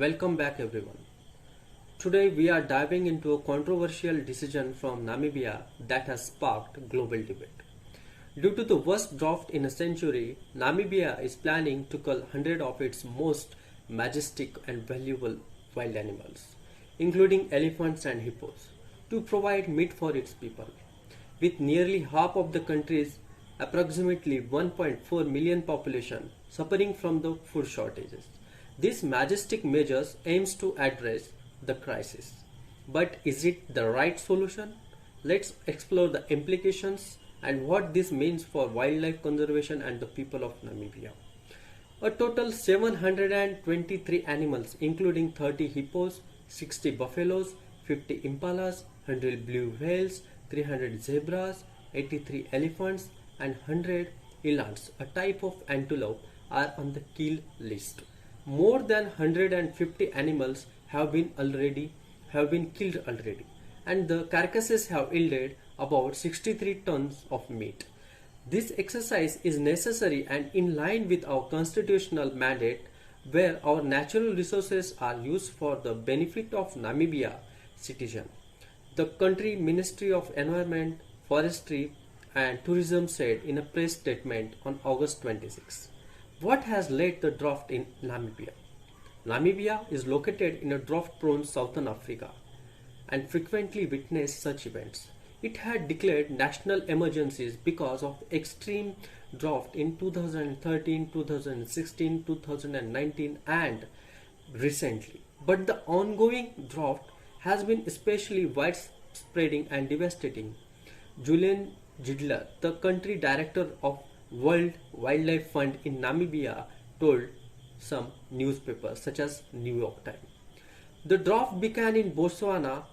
Welcome back everyone. Today we are diving into a controversial decision from Namibia that has sparked global debate. Due to the worst drought in a century, Namibia is planning to cull 100 of its most majestic and valuable wild animals, including elephants and hippos, to provide meat for its people. With nearly half of the country's approximately 1.4 million population suffering from the food shortages, this majestic measures aims to address the crisis. But is it the right solution? Let's explore the implications and what this means for wildlife conservation and the people of Namibia. A total 723 animals including 30 hippos, 60 buffaloes, 50 impalas, 100 blue whales, 300 zebras, 83 elephants and 100 elands, a type of antelope, are on the kill list. More than 150 animals have been killed already, and the carcasses have yielded about 63 tons of meat. This exercise is necessary and in line with our constitutional mandate, where our natural resources are used for the benefit of Namibia citizens. The country Ministry of Environment, Forestry and Tourism said in a press statement on August 26. What has led the drought in Namibia? Namibia is located in a drought-prone southern Africa and frequently witnesses such events. It had declared national emergencies because of extreme drought in 2013, 2016, 2019 and recently. But the ongoing drought has been especially widespread and devastating. Julian Gidler, the country director of World Wildlife Fund in Namibia, told some newspapers such as New York Times. The drought began in Botswana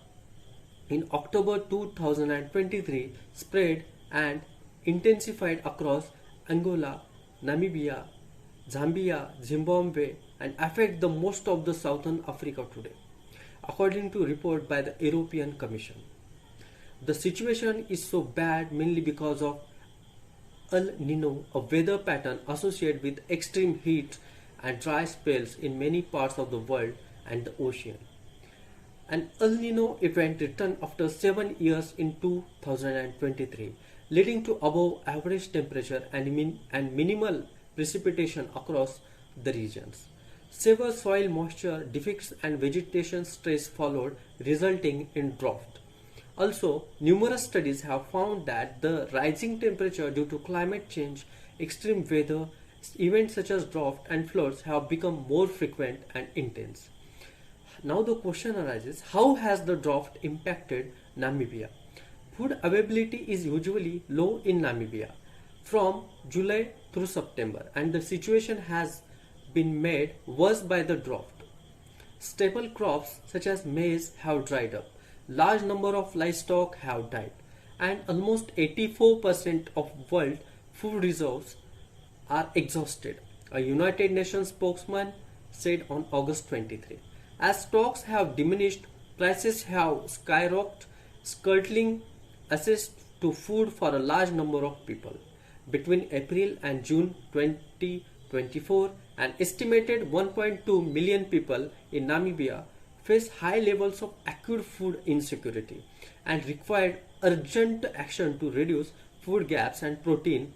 in October 2023, spread and intensified across Angola, Namibia, Zambia, Zimbabwe and affect the most of the southern Africa today, according to report by the European Commission. The situation is so bad mainly because of El Nino, a weather pattern associated with extreme heat and dry spells in many parts of the world and the ocean. An El Nino event returned after 7 years in 2023, leading to above average temperature and minimal precipitation across the regions. Severe soil moisture defects and vegetation stress followed, resulting in drought. Also, numerous studies have found that the rising temperature due to climate change, extreme weather, events such as drought and floods have become more frequent and intense. Now the question arises, how has the drought impacted Namibia? Food availability is usually low in Namibia from July through September, and the situation has been made worse by the drought. Staple crops such as maize have dried up. Large number of livestock have died, and almost 84% of world food reserves are exhausted, a United Nations spokesman said on August 23. As stocks have diminished, prices have skyrocketed, scuttling access to food for a large number of people. Between April and June 2024, an estimated 1.2 million people in Namibia face high levels of acute food insecurity and required urgent action to reduce food gaps and protein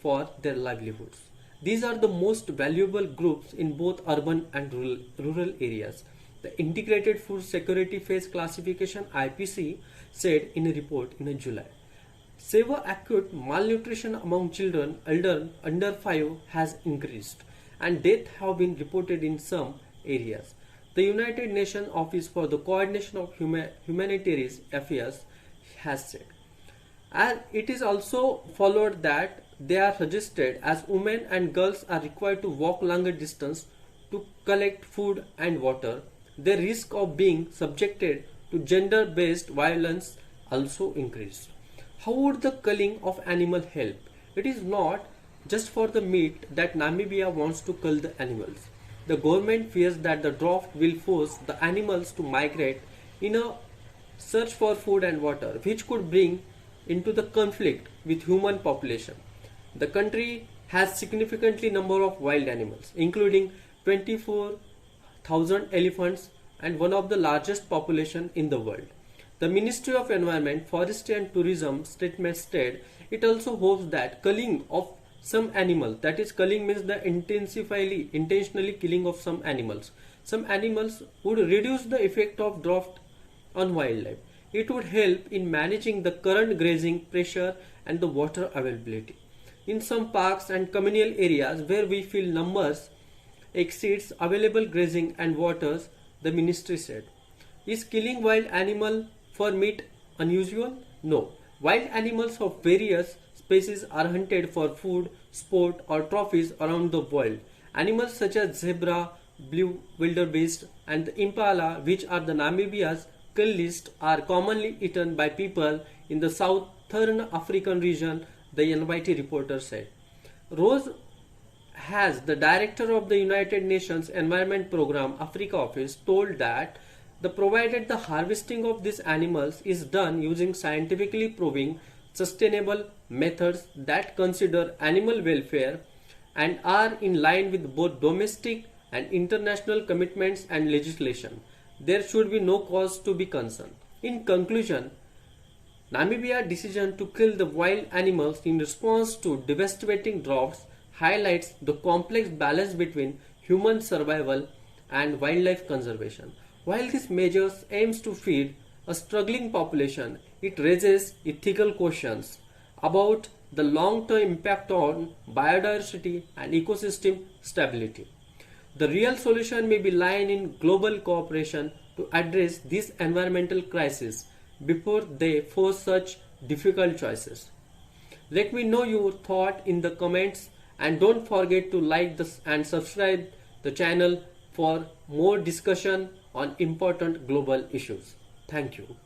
for their livelihoods. These are the most valuable groups in both urban and rural areas. The Integrated Food Security Phase Classification (IPC) said in a report in July. Severe acute malnutrition among children under 5 has increased, and deaths have been reported in some areas. The United Nations Office for the Coordination of Humanitarian Affairs has said. And it is also followed that they are suggested as women and girls are required to walk longer distance to collect food and water. Their risk of being subjected to gender-based violence also increased. How would the culling of animal help? It is not just for the meat that Namibia wants to cull the animals. The government fears that the drought will force the animals to migrate in a search for food and water, which could bring into the conflict with human population. The country has significantly number of wild animals, including 24 100,000 elephants and one of the largest population in the world. The Ministry of Environment, Forestry and Tourism statement stated it also hopes that culling of some animals, that is culling means the intentionally killing of some animals would reduce the effect of drought on wildlife. It would help in managing the current grazing pressure and the water availability. In some parks and communal areas where we feel numbers exceeds available grazing and waters, the ministry said. Is killing wild animal for meat unusual? No. Wild animals of various species are hunted for food, sport or trophies around the world. Animals such as zebra, blue wildebeest and the impala, which are the Namibia's kill list, are commonly eaten by people in the southern African region, the NYT reporter said. Rose has, the director of the United Nations Environment Program Africa office, told that provided the harvesting of these animals is done using scientifically proven sustainable methods that consider animal welfare and are in line with both domestic and international commitments and legislation, there should be no cause to be concerned. In conclusion, Namibia's decision to kill the wild animals in response to devastating droughts highlights the complex balance between human survival and wildlife conservation. While this measure aims to feed a struggling population, it raises ethical questions about the long-term impact on biodiversity and ecosystem stability. The real solution may be lying in global cooperation to address this environmental crisis before they force such difficult choices. Let me know your thought in the comments and don't forget to like this and subscribe the channel for more discussion on important global issues. Thank you.